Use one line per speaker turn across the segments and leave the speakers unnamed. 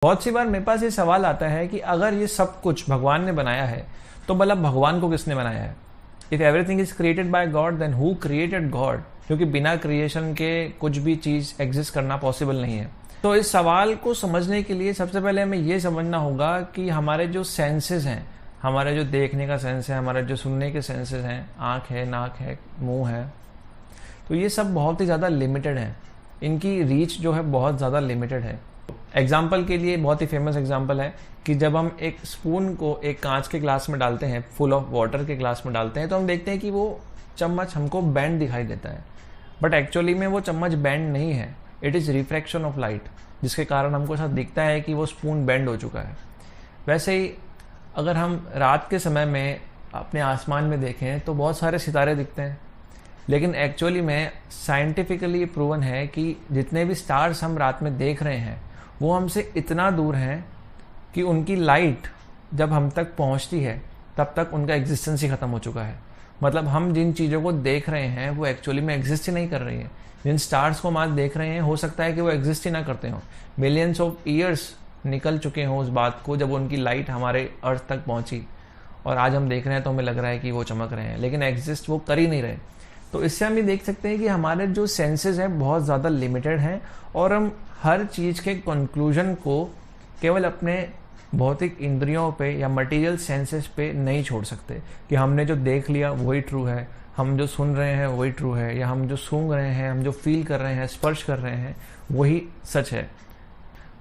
बहुत सी बार मेरे पास ये सवाल आता है कि अगर ये सब कुछ भगवान ने बनाया है तो भला भगवान को किसने बनाया है? If everything is created by God then who created God? क्योंकि बिना क्रिएशन के कुछ भी चीज एग्जिस्ट करना पॉसिबल नहीं है। तो इस सवाल को समझने के लिए सबसे पहले हमें ये समझना होगा कि हमारे जो सेंसेस हैं, हमारे जो देखने का सेंस है, हमारे जो सुनने के सेंसेस हैं, आँख है, नाक है, मुंह है, तो ये सब बहुत ही ज़्यादा लिमिटेड है। इनकी रीच जो है बहुत ज़्यादा लिमिटेड है। एग्जाम्पल के लिए बहुत ही फेमस एग्जाम्पल है कि जब हम एक स्पून को एक कांच के ग्लास में डालते हैं, फुल ऑफ वाटर के ग्लास में डालते हैं, तो हम देखते हैं कि वो चम्मच हमको बैंड दिखाई देता है, बट एक्चुअली में वो चम्मच बैंड नहीं है। It is refraction of light, जिसके कारण हमको ऐसा दिखता है कि वो स्पून बैंड हो चुका है। वैसे ही अगर हम रात के समय में अपने आसमान में देखें तो बहुत सारे सितारे दिखते हैं, लेकिन एक्चुअली में साइंटिफिकली प्रूवन है कि जितने भी स्टार्स हम रात में देख रहे हैं वो हमसे इतना दूर हैं कि उनकी लाइट जब हम तक पहुंचती है तब तक उनका एग्जिस्टेंस ही खत्म हो चुका है। मतलब हम जिन चीज़ों को देख रहे हैं वो एक्चुअली में एग्जिस्ट ही नहीं कर रही हैं। जिन स्टार्स को हम आज देख रहे हैं हो सकता है कि वो एग्जिस्ट ही ना करते हों। मिलियंस ऑफ ईयर्स निकल चुके हों उस बात को जब उनकी लाइट हमारे अर्थ तक पहुंची, और आज हम देख रहे हैं तो हमें लग रहा है कि वो चमक रहे हैं, लेकिन एग्जिस्ट वो कर ही नहीं रहे। तो इससे हम ये देख सकते हैं कि हमारे जो सेंसेस हैं बहुत ज़्यादा लिमिटेड हैं, और हम हर चीज़ के कंक्लूजन को केवल अपने भौतिक इंद्रियों पे या मटेरियल सेंसेस पे नहीं छोड़ सकते कि हमने जो देख लिया वही ट्रू है, हम जो सुन रहे हैं वही ट्रू है, या हम जो सूंघ रहे हैं, हम जो फील कर रहे हैं, स्पर्श कर रहे हैं, वही सच है।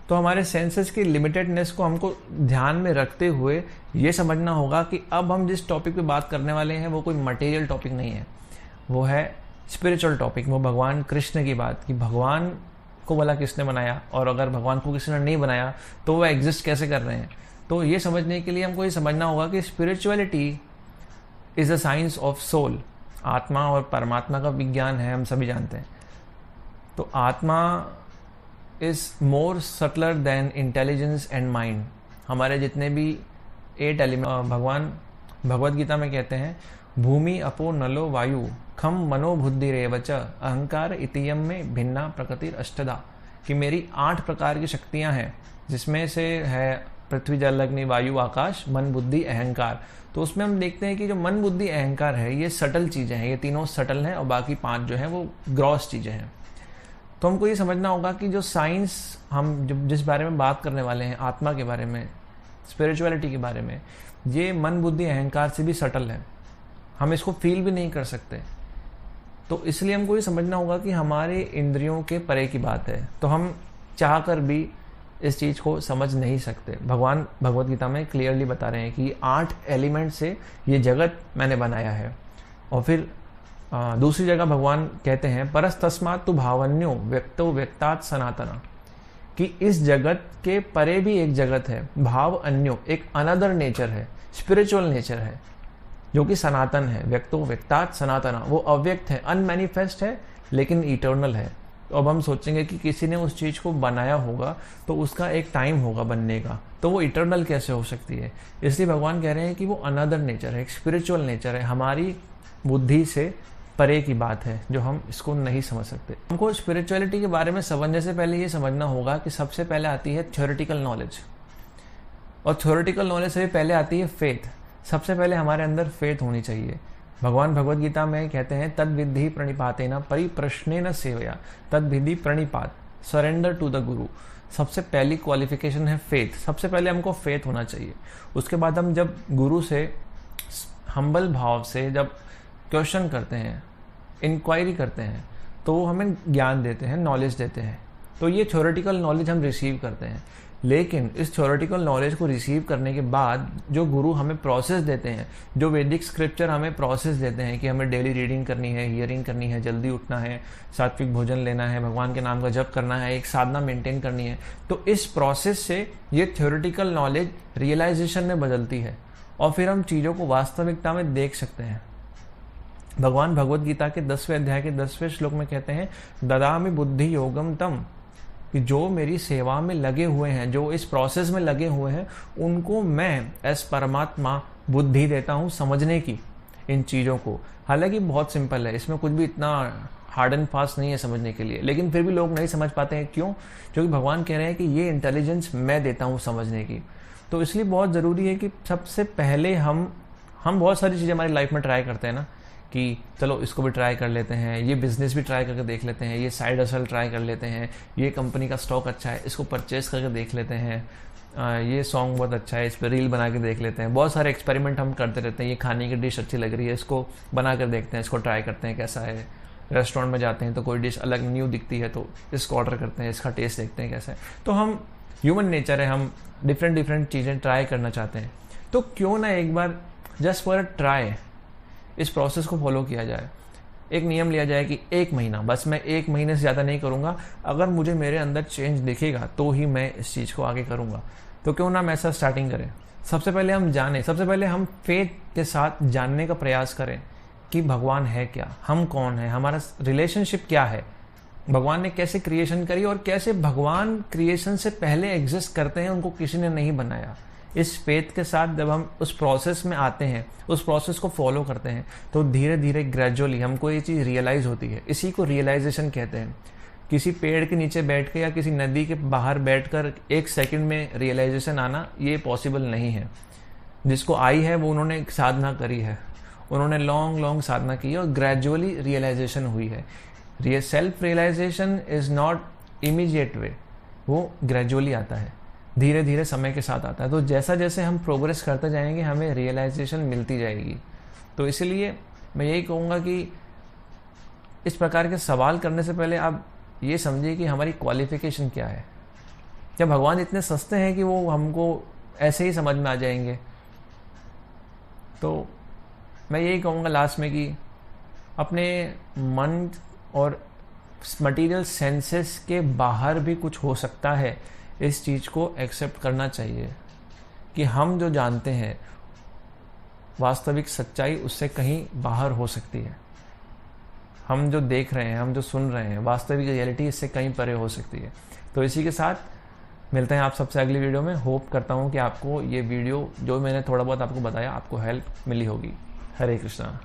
तो हमारे सेंसेस की लिमिटेडनेस को हमको ध्यान में रखते हुए ये समझना होगा कि अब हम जिस टॉपिक पे बात करने वाले हैं वो कोई मटेरियल टॉपिक नहीं है, वो है स्पिरिचुअल टॉपिक। वो भगवान कृष्ण की बात कि भगवान को भला किसने बनाया, और अगर भगवान को किसी ने नहीं बनाया तो वो एग्जिस्ट कैसे कर रहे हैं। तो ये समझने के लिए हमको ये समझना होगा कि spirituality is the science of soul. आत्मा और परमात्मा का विज्ञान है, हम सभी जानते हैं। तो atma is more subtler than intelligence and mind. हमारे जितने भी 8 एलिमेंट, भगवान भगवद गीता में कहते हैं, भूमि अपो नलो वायु खम मनोबुद्धि रेवच अहंकार इतियम में भिन्ना प्रकृति अष्टदा, कि मेरी 8 प्रकार की शक्तियां हैं, जिसमें से है पृथ्वी जल अग्नि वायु आकाश, मन बुद्धि अहंकार। तो उसमें हम देखते हैं कि जो मन बुद्धि अहंकार है ये सटल चीज़ें हैं, ये तीनों सटल हैं, और बाकी 5 जो हैं वो ग्रॉस चीज़ें हैं। तो हमको ये समझना होगा कि जो साइंस हम जिस बारे में बात करने वाले हैं, आत्मा के बारे में, स्पिरिचुअलिटी के बारे में, ये मन बुद्धि अहंकार से भी सटल है, हम इसको फील भी नहीं कर सकते। तो इसलिए हमको ये समझना होगा कि हमारे इंद्रियों के परे की बात है, तो हम चाह कर भी इस चीज़ को समझ नहीं सकते। भगवान भगवद गीता में क्लियरली बता रहे हैं कि 8 एलिमेंट से ये जगत मैंने बनाया है। और फिर दूसरी जगह भगवान कहते हैं, परस्तस्मात् तु भावन्यो व्यक्तो व्यक्तात् सनातना, कि इस जगत के परे भी एक जगत है, भाव अन्यो, एक अनदर नेचर है, स्पिरिचुअल नेचर है, जो कि सनातन है। व्यक्तो व्यक्तात् सनातना, वो अव्यक्त है, अनमैनिफेस्ट है, लेकिन इटर्नल है। तो अब हम सोचेंगे कि किसी ने उस चीज़ को बनाया होगा तो उसका एक टाइम होगा बनने का, तो वो इटर्नल कैसे हो सकती है? इसलिए भगवान कह रहे हैं कि वो अनदर नेचर है, एक स्पिरिचुअल नेचर है, हमारी बुद्धि से परे की बात है, जो हम इसको नहीं समझ सकते। हमको स्पिरिचुअलिटी के बारे में समझने से पहले ये समझना होगा कि सबसे पहले आती है थ्योरेटिकल नॉलेज, और थ्योरेटिकल नॉलेज से भी पहले आती है फेथ। सबसे पहले हमारे अंदर फेथ होनी चाहिए। भगवान भगवद गीता में कहते हैं, तद विधि प्रणिपातेन परिप्रश्नेन सेवया तद विधि प्रणिपात, सरेंडर टू द गुरु। सबसे पहली क्वालिफिकेशन है फेथ। सबसे पहले हमको फेथ होना चाहिए। उसके बाद हम जब गुरु से हम्बल भाव से जब क्वेश्चन करते हैं, इंक्वायरी करते हैं, तो वो हमें ज्ञान देते हैं, नॉलेज देते हैं। तो ये थ्योरेटिकल नॉलेज हम रिसीव करते हैं। लेकिन इस थ्योरेटिकल नॉलेज को रिसीव करने के बाद जो गुरु हमें प्रोसेस देते हैं, जो वैदिक स्क्रिप्चर हमें प्रोसेस देते हैं कि हमें डेली रीडिंग करनी है, हियरिंग करनी है, जल्दी उठना है, सात्विक भोजन लेना है, भगवान के नाम का जप करना है, एक साधना मेंटेन करनी है, तो इस प्रोसेस से ये थ्योरेटिकल नॉलेज रियलाइजेशन में बदलती है, और फिर हम चीज़ों को वास्तविकता में देख सकते हैं। भगवान भगवद गीता के 10वें अध्याय के 10वें श्लोक में कहते हैं, ददामि बुद्धि योगम तम, कि जो मेरी सेवा में लगे हुए हैं, जो इस प्रोसेस में लगे हुए हैं, उनको मैं एस परमात्मा बुद्धि देता हूँ समझने की इन चीज़ों को। हालांकि बहुत सिंपल है, इसमें कुछ भी इतना हार्ड एंड फास्ट नहीं है समझने के लिए, लेकिन फिर भी लोग नहीं समझ पाते हैं। क्यों? क्योंकि भगवान कह रहे हैं कि ये इंटेलिजेंस मैं देता हूँ समझने की। तो इसलिए बहुत ज़रूरी है कि सबसे पहले हम बहुत सारी चीज़ें हमारी लाइफ में ट्राई करते हैं ना, कि चलो इसको भी ट्राई कर लेते हैं, ये बिज़नेस भी ट्राई करके देख लेते हैं, ये साइड हसल ट्राई कर लेते हैं, ये कंपनी का स्टॉक अच्छा है इसको परचेस करके देख लेते हैं, ये सॉन्ग बहुत अच्छा है इस पर रील बना के देख लेते हैं। बहुत सारे एक्सपेरिमेंट हम करते रहते हैं। ये खाने की डिश अच्छी लग रही है, इसको बना कर देखते हैं, इसको ट्राई करते हैं कैसा है। रेस्टोरेंट में जाते हैं तो कोई डिश अलग न्यू दिखती है तो इसको ऑर्डर करते हैं, इसका टेस्ट देखते हैं कैसा है। तो हम ह्यूमन नेचर है, हम डिफरेंट चीज़ें ट्राई करना चाहते हैं। तो क्यों ना एक बार जस्ट फॉर अ ट्राई इस प्रोसेस को फॉलो किया जाए। एक नियम लिया जाए कि 1 महीना, बस मैं 1 महीने से ज़्यादा नहीं करूँगा, अगर मुझे मेरे अंदर चेंज दिखेगा तो ही मैं इस चीज़ को आगे करूँगा। तो क्यों ना हम ऐसा स्टार्टिंग करें। सबसे पहले हम जानें, सबसे पहले हम फेथ के साथ जानने का प्रयास करें कि भगवान है क्या, हम कौन है, हमारा रिलेशनशिप क्या है, भगवान ने कैसे क्रिएशन करी और कैसे भगवान क्रिएशन से पहले एग्जिस्ट करते हैं, उनको किसी ने नहीं बनाया। इस फेथ के साथ जब हम उस प्रोसेस में आते हैं, उस प्रोसेस को फॉलो करते हैं, तो धीरे धीरे ग्रेजुअली हमको ये चीज़ रियलाइज़ होती है। इसी को रियलाइजेशन कहते हैं। किसी पेड़ के नीचे बैठ के या किसी नदी के बाहर बैठकर 1 सेकंड में रियलाइजेशन आना ये पॉसिबल नहीं है। जिसको आई है वो उन्होंने एक साधना करी है, उन्होंने लॉन्ग साधना की है और ग्रेजुअली रियलाइजेशन हुई है। Self realisation is not immediate way, वो ग्रेजुअली आता है, धीरे धीरे समय के साथ आता है। तो जैसा जैसे हम प्रोग्रेस करते जाएंगे हमें रियलाइजेशन मिलती जाएगी। तो इसलिए मैं यही कहूँगा कि इस प्रकार के सवाल करने से पहले आप ये समझिए कि हमारी क्वालिफिकेशन क्या है। क्या भगवान इतने सस्ते हैं कि वो हमको ऐसे ही समझ में आ जाएंगे? तो मैं यही कहूँगा लास्ट में कि अपने मन और मटेरियल सेंसेस के बाहर भी कुछ हो सकता है, इस चीज़ को एक्सेप्ट करना चाहिए कि हम जो जानते हैं वास्तविक सच्चाई उससे कहीं बाहर हो सकती है। हम जो देख रहे हैं, हम जो सुन रहे हैं, वास्तविक रियलिटी इससे कहीं परे हो सकती है। तो इसी के साथ मिलते हैं आप सबसे अगली वीडियो में। होप करता हूँ कि आपको ये वीडियो जो मैंने थोड़ा बहुत आपको बताया आपको हेल्प मिली होगी। हरे कृष्णा।